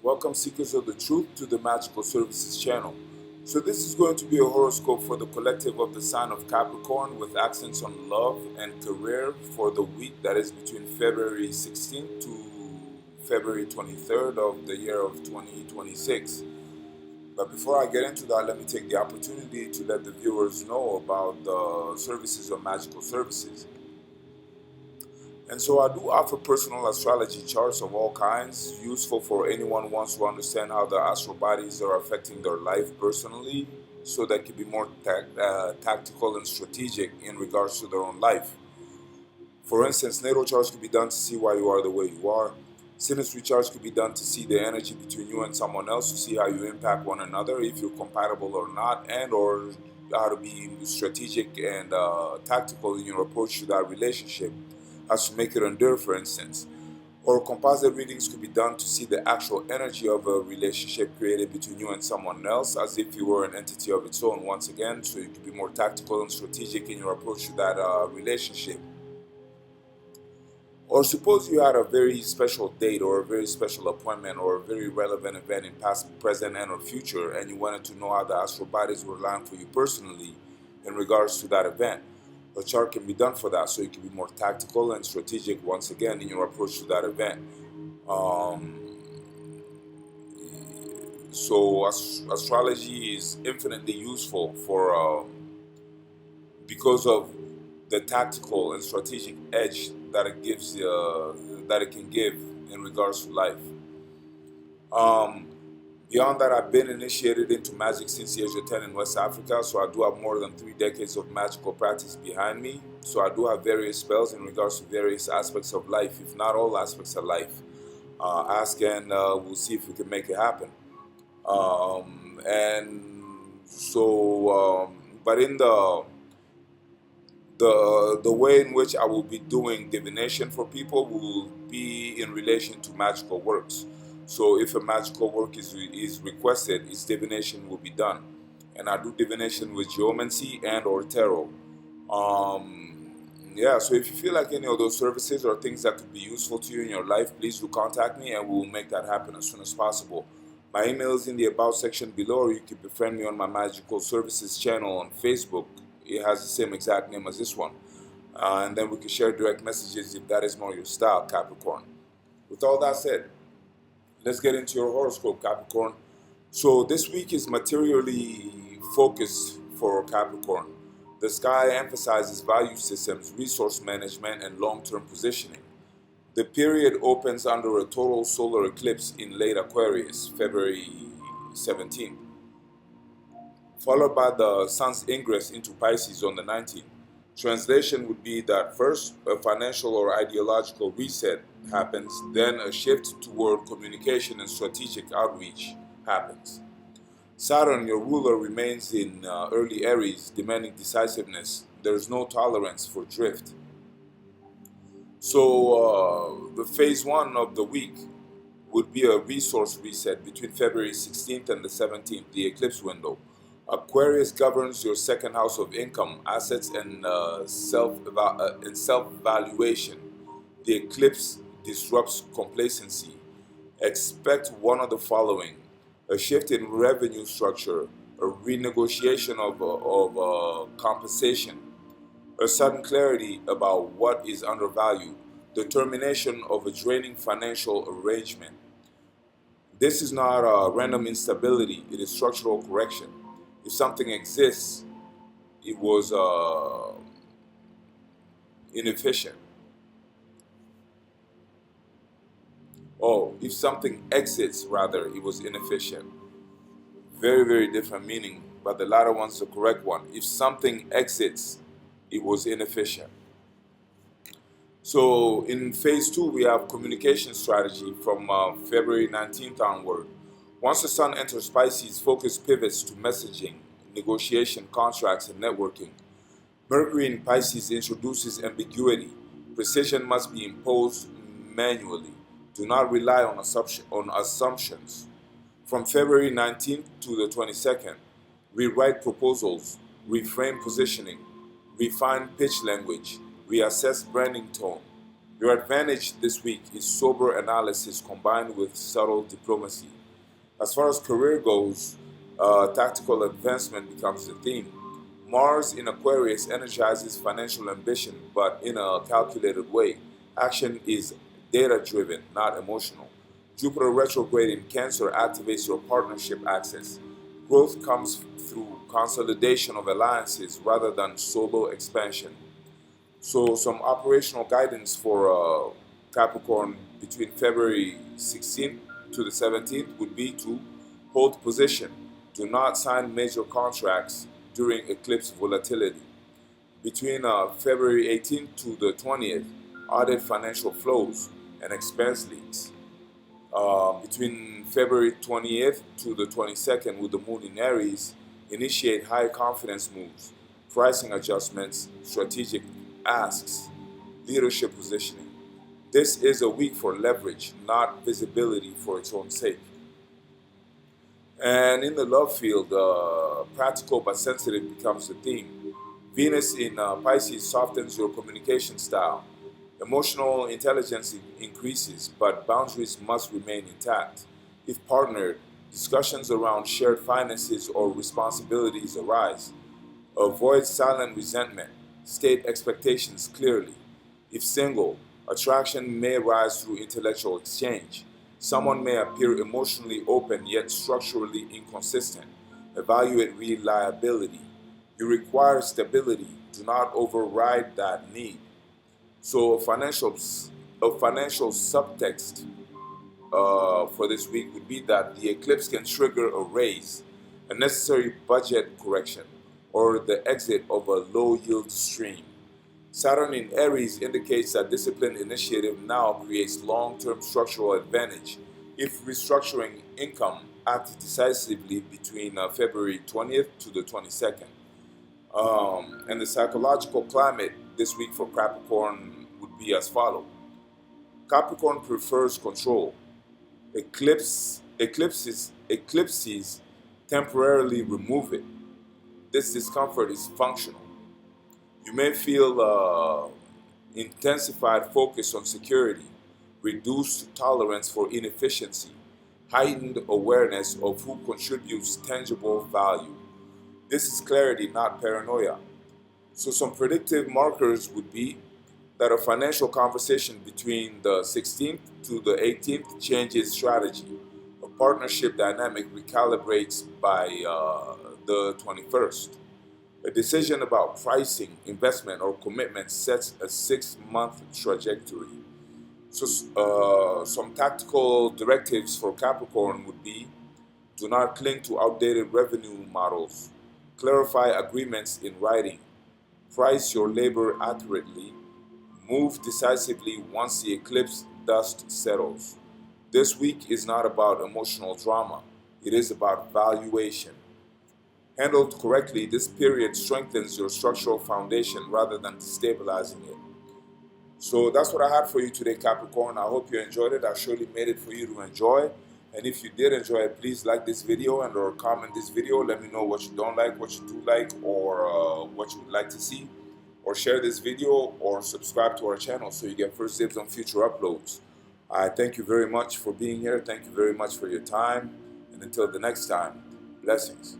Welcome seekers of the truth to the Magical Services channel. So this is going to be a horoscope for the collective of the sign of Capricorn with accents on love and career for the week that is between February 16th to February 23rd of the year of 2026. But before I get into that, let me take the opportunity to let the viewers know about the services of Magical Services. And so I do offer personal astrology charts of all kinds, useful for anyone who wants to understand how the astral bodies are affecting their life personally, so they can be more tactical and strategic in regards to their own life. For instance, natal charts could be done to see why you are the way you are. Synastry charts could be done to see the energy between you and someone else, to see how you impact one another, if you're compatible or not, and or how to be strategic and tactical in your approach to that relationship, as to make it endure, for instance. Or composite readings could be done to see the actual energy of a relationship created between you and someone else, as if you were an entity of its own once again, so you could be more tactical and strategic in your approach to that relationship. Or suppose you had a very special date or a very special appointment or a very relevant event in past, present, and or future, and you wanted to know how the astral bodies were aligned for you personally in regards to that event. A chart can be done for that, so you can be more tactical and strategic once again in your approach to that event. Um, astrology is infinitely useful for because of the tactical and strategic edge that it gives, that it can give in regards to life. Um, Beyond that, I've been initiated into magic since the age of 10 in West Africa, so I do have more than 3 decades of magical practice behind me. So I do have various spells in regards to various aspects of life, if not all aspects of life. Ask and we'll see if we can make it happen. But in the way in which I will be doing divination for people will be in relation to magical works. So if a magical work is requested, its divination will be done. And I do divination with geomancy and or tarot. So if you feel like any of those services or things that could be useful to you in your life, please do contact me and we will make that happen as soon as possible. My email is in the About section below, or you can befriend me on my Magical Services channel on Facebook. It has the same exact name as this one. And then we can share direct messages if that is more your style, Capricorn. With all that said, let's get into your horoscope, Capricorn. So this week is materially focused for Capricorn. The sky emphasizes value systems, resource management, and long-term positioning. The period opens under a total solar eclipse in late Aquarius, February 17th, followed by the sun's ingress into Pisces on the 19th. Translation would be that first a financial or ideological reset happens, then a shift toward communication and strategic outreach happens. Saturn, your ruler, remains in early Aries, demanding decisiveness. There's no tolerance for drift. So the phase one of the week would be a resource reset between February 16th and the 17th, the eclipse window. Aquarius governs your second house of income, assets, and self-valuation. The eclipse disrupts complacency. Expect one of the following: a shift in revenue structure, a renegotiation of compensation, a sudden clarity about what is undervalued, the termination of a draining financial arrangement. This is not a random instability, it is structural correction. If something exists, it was inefficient. Oh, if something exits, rather, it was inefficient. Very, very different meaning, but the latter one's the correct one. If something exits, it was inefficient. So in phase two, we have communication strategy from February 19th onward. Once the sun enters Pisces, focus pivots to messaging, negotiation, contracts, and networking. Mercury in Pisces introduces ambiguity. Precision must be imposed manually. Do not rely on assumptions. From February 19th to the 22nd, rewrite proposals, reframe positioning, refine pitch language, reassess branding tone. Your advantage this week is sober analysis combined with subtle diplomacy. As far as career goes, tactical advancement becomes the theme. Mars in Aquarius energizes financial ambition, but in a calculated way. Action is data driven, not emotional. Jupiter retrograde in Cancer activates your partnership access. Growth comes through consolidation of alliances rather than solo expansion. So, some operational guidance for Capricorn between February 16th to the 17th would be to hold position. Do not sign major contracts during eclipse volatility. Between February 18th to the 20th, audit financial flows and expense leaks. Between February 20th to the 22nd, with the moon in Aries, initiate high confidence moves, pricing adjustments, strategic asks, leadership positioning. This is a week for leverage, not visibility for its own sake. And in the love field, practical but sensitive becomes the theme. Venus in Pisces softens your communication style. Emotional intelligence increases, but boundaries must remain intact. If partnered, discussions around shared finances or responsibilities arise. Avoid silent resentment. State expectations clearly. If single, attraction may rise through intellectual exchange. Someone may appear emotionally open yet structurally inconsistent. Evaluate reliability. You require stability. Do not override that need. So, a financial subtext for this week would be that the eclipse can trigger a raise, a necessary budget correction, or the exit of a low yield stream. Saturn in Aries indicates that disciplined initiative now creates long term structural advantage. If restructuring income, act decisively between February 20th to the 22nd. And the psychological climate this week for Capricorn would be as follows. Capricorn prefers control. Eclipses temporarily remove it. This discomfort is functional. You may feel intensified focus on security, reduced tolerance for inefficiency, heightened awareness of who contributes tangible value. This is clarity, not paranoia. So, some predictive markers would be that a financial conversation between the 16th to the 18th changes strategy. A partnership dynamic recalibrates by the 21st. A decision about pricing, investment, or commitment sets a 6-month trajectory. So, some tactical directives for Capricorn would be: do not cling to outdated revenue models. Clarify agreements in writing. Price your labor accurately. Move decisively once the eclipse dust settles. This week is not about emotional drama, it is about valuation. Handled correctly, this period strengthens your structural foundation rather than destabilizing it. So that's what I had for you today, Capricorn. I hope you enjoyed it. I surely made it for you to enjoy. And if you did enjoy it, please like this video and or comment this video. Let me know what you don't like, what you do like, or what you would like to see. Or share this video or subscribe to our channel so you get first dibs on future uploads. I thank you very much for being here. Thank you very much for your time. And until the next time, blessings.